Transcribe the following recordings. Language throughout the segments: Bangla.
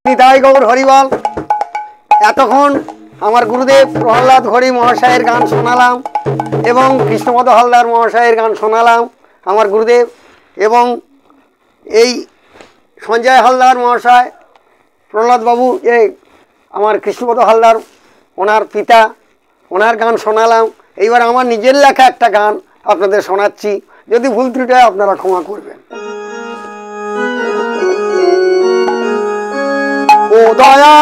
নিতাই গৌর হরিবল। এতক্ষণ আমার গুরুদেব প্রহ্লাদ ঘড়ি মহাশয়ের গান শোনালাম এবং কৃষ্ণপদ হালদার মহাশয়ের গান শোনালাম আমার গুরুদেব, এবং এই সঞ্জয় হালদার মহাশয় প্রহ্লাদবাবু আমার কৃষ্ণপদ হালদার ওনার পিতা, ওনার গান শোনালাম। এইবার আমার নিজের লেখা একটা গান আপনাদের শোনাচ্ছি, যদি ভুল ত্রুটি হয় আপনারা ক্ষমা করবেন। ও দয়া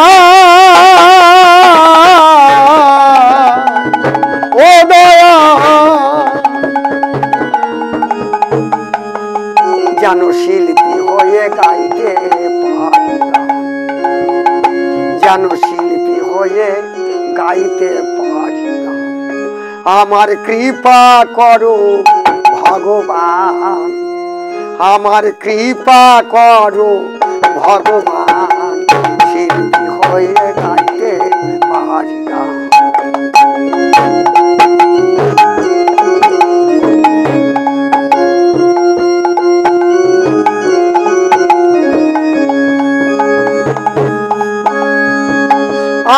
ও দয়া যেন শিল্পী হয়ে গাইতে পারি, যেন শিল্পী হয়ে গাইতে পারি। আমার কৃপা করো ভগবান, আমার কৃপা করো ভগবান, শিল্পী হয়ে গাইতে পারি।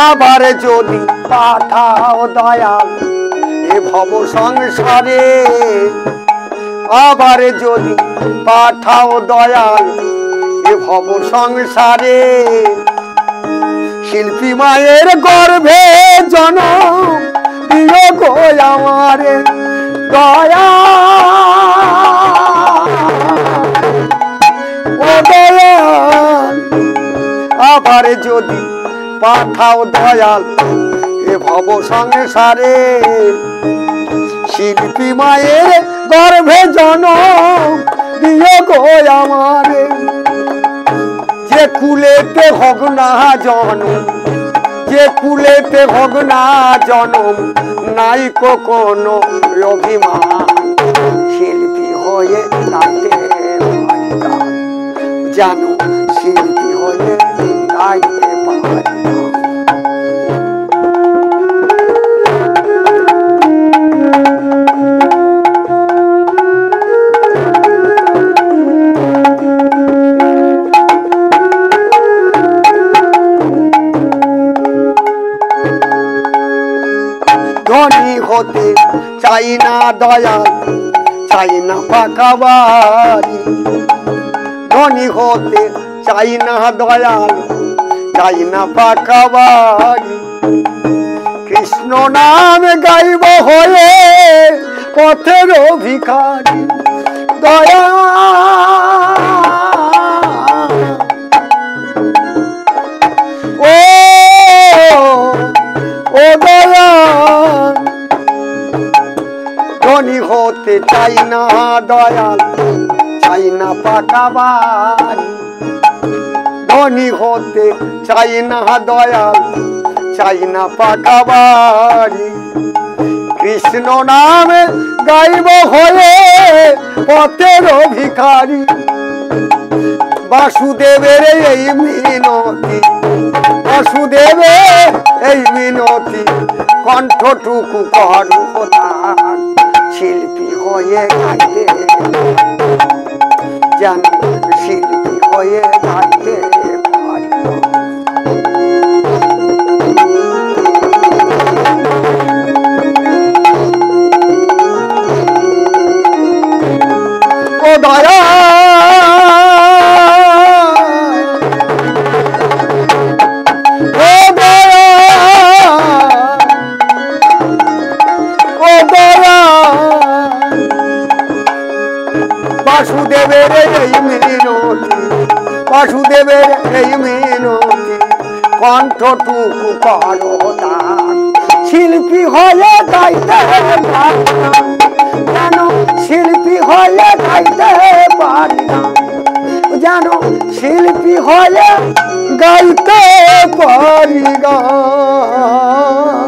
আবার যদি পাঠাও দয়াল এ ভব সংসারে, আবার যদি পাঠাও দয়াল এ ভব সংসারে, শিল্পী মায়ের গর্ভে জনম দিও গো আমারে দয়া। ও দয়াল আবার যদি পাঠাও দয়াল এ ভব সংসারে, শিল্পী মায়ের গর্ভে জনম দিও গো আমারে। যে কুলেতে হোক না জনম, যে কুলেতে হোক না জনম, নাই কোনো অভিমান, শিল্পী হয়ে গাইতে পারি, জানো শিল্পী হয়ে গাইতে পারি। ধনী হতে চাই না দয়াল, চাই না পাকা বাড়ি, ধনী হতে চাই না দয়াল, চাই না পাকা বাড়ি। কৃষ্ণ নাম গাইব হয়ে পথের ভিখারি দয়া। ও দয়া ধনী হতে চাই না দয়াল, চাই না পাকা বাড়ি, ধনী হতে চাই না দয়াল, চাই না পাকা বাড়ি। কৃষ্ণ নামে গাইব হয়ে পথের ভিখারি। বাসুদেবের এই মিনতি, বাসুদেবের এই মিনতি, কণ্ঠটুকু করু দান, শিল্পী হয়ে গাইতে, যেন শিল্পী হয়ে গাইতে পারি। ও দয়া বাসুদেবের এই মিনতি, বাসুদেবের এই মিনতি, কণ্ঠটুকু করো দান, শিল্পী হয়ে গাইতে পারি, যেন শিল্পী হয়ে গাইতে পারি, যেন শিল্পী হয়ে গাইতে পারি গান।